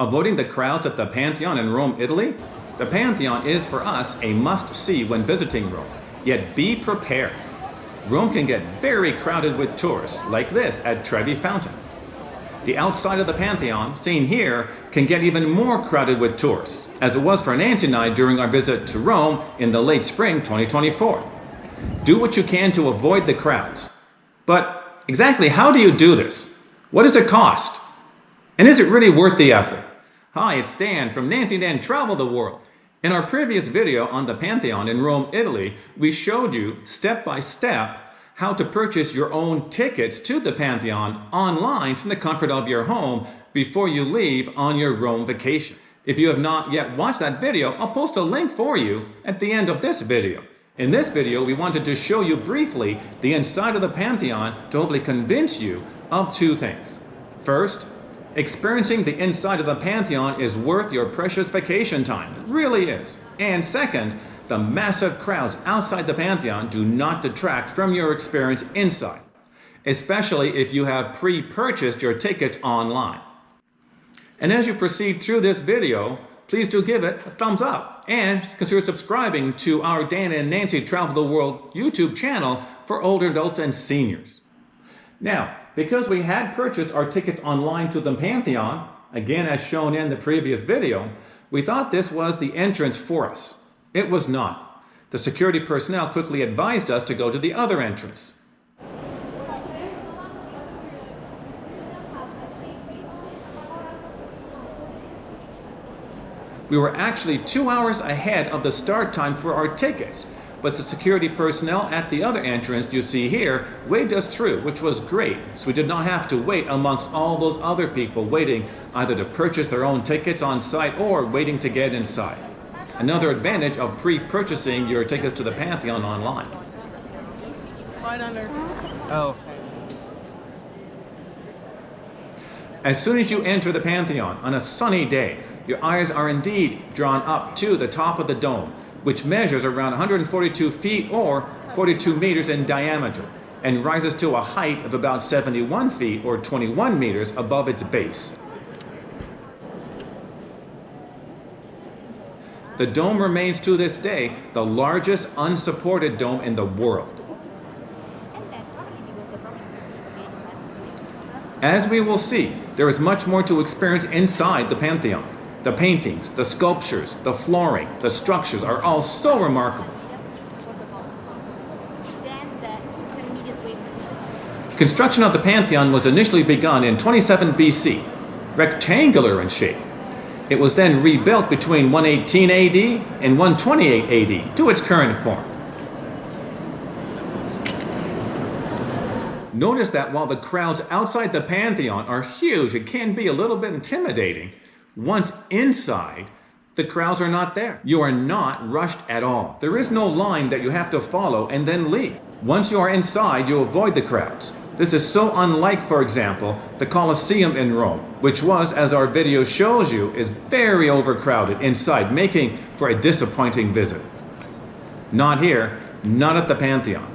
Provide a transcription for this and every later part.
Avoiding the crowds at the Pantheon in Rome, Italy? The Pantheon is for us a must-see when visiting Rome, yet be prepared. Rome can get very crowded with tourists, like this at Trevi Fountain. The outside of the Pantheon, seen here, can get even more crowded with tourists, as it was for Nancy and I during our visit to Rome in the late spring 2024. Do what you can to avoid the crowds. But exactly how do you do this? What does it cost? And is it really worth the effort? Hi, it's Dan from Nancy and Dan Travel the World. In our previous video on the Pantheon in Rome, Italy, we showed you step by step how to purchase your own tickets to the Pantheon online from the comfort of your home before you leave on your Rome vacation. If you have not yet watched that video, I'll post a link for you at the end of this video. In this video, we wanted to show you briefly the inside of the Pantheon to hopefully convince you of two things. First, experiencing the inside of the Pantheon is worth your precious vacation time. It really is. And second, the massive crowds outside the Pantheon do not detract from your experience inside, especially if you have pre-purchased your tickets online. And as you proceed through this video, please do give it a thumbs up and consider subscribing to our Dan and Nancy Travel the World YouTube channel for older adults and seniors. Now, because we had purchased our tickets online to the Pantheon, again as shown in the previous video, we thought this was the entrance for us. It was not. The security personnel quickly advised us to go to the other entrance. We were actually 2 hours ahead of the start time for our tickets, but the security personnel at the other entrance you see here waved us through, which was great, so we did not have to wait amongst all those other people waiting either to purchase their own tickets on site or waiting to get inside. Another advantage of pre-purchasing your tickets to the Pantheon online. Slide under. Oh. As soon as you enter the Pantheon on a sunny day, your eyes are indeed drawn up to the top of the dome, which measures around 142 feet or 42 meters in diameter and rises to a height of about 71 feet or 21 meters above its base. The dome remains to this day the largest unsupported dome in the world. As we will see, there is much more to experience inside the Pantheon. The paintings, the sculptures, the flooring, the structures are all so remarkable. Construction of the Pantheon was initially begun in 27 BC, rectangular in shape. It was then rebuilt between 118 AD and 128 AD to its current form. Notice that while the crowds outside the Pantheon are huge, it can be a little bit intimidating. Once inside, the crowds are not there. You are not rushed at all. There is no line that you have to follow and then leave. Once you are inside, you avoid the crowds. This is so unlike, for example, the Colosseum in Rome, which was, as our video shows you, is very overcrowded inside, making for a disappointing visit. Not here, not at the Pantheon.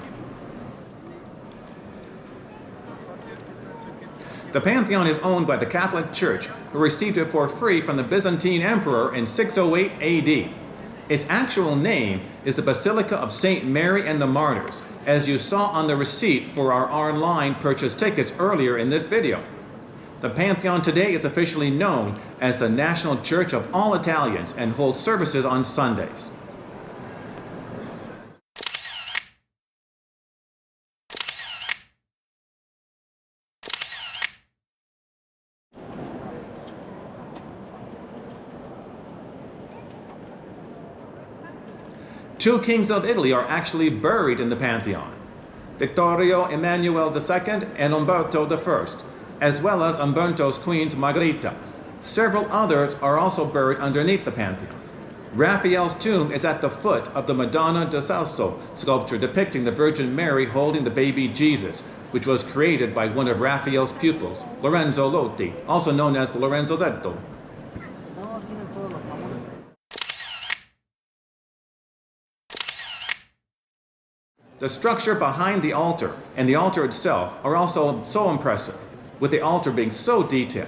The Pantheon is owned by the Catholic Church, who received it for free from the Byzantine Emperor in 608 AD. Its actual name is the Basilica of St. Mary and the Martyrs, as you saw on the receipt for our online purchase tickets earlier in this video. The Pantheon today is officially known as the National Church of all Italians and holds services on Sundays. Two kings of Italy are actually buried in the Pantheon, Vittorio Emanuele II and Umberto I, as well as Umberto's queen Margherita. Several others are also buried underneath the Pantheon. Raphael's tomb is at the foot of the Madonna del Salso sculpture depicting the Virgin Mary holding the baby Jesus, which was created by one of Raphael's pupils, Lorenzo Lotti, also known as Lorenzo Zetto. The structure behind the altar and the altar itself are also so impressive, with the altar being so detailed.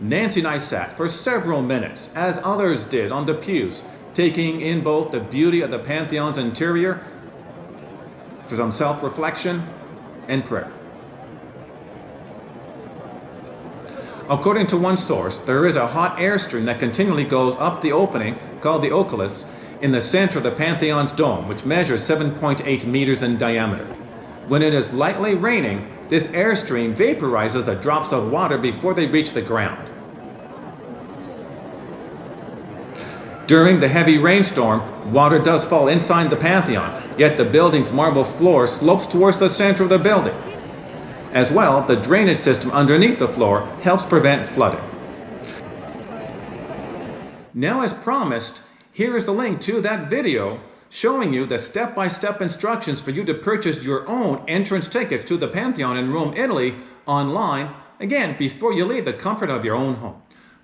Nancy and I sat for several minutes, as others did on the pews, taking in both the beauty of the Pantheon's interior for some self-reflection and prayer. According to one source, there is a hot air stream that continually goes up the opening, called the oculus, in the center of the Pantheon's dome, which measures 7.8 meters in diameter. When it is lightly raining, this airstream vaporizes the drops of water before they reach the ground. During the heavy rainstorm, water does fall inside the Pantheon, yet the building's marble floor slopes towards the center of the building. As well, the drainage system underneath the floor helps prevent flooding. Now, as promised, here is the link to that video showing you the step-by-step instructions for you to purchase your own entrance tickets to the Pantheon in Rome, Italy online, again, before you leave the comfort of your own home.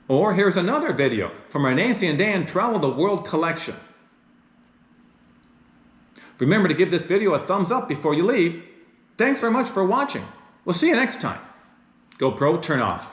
Or here's another video from our Nancy and Dan Travel the World collection. Remember to give this video a thumbs up before you leave. Thanks very much for watching. We'll see you next time. GoPro, turn off.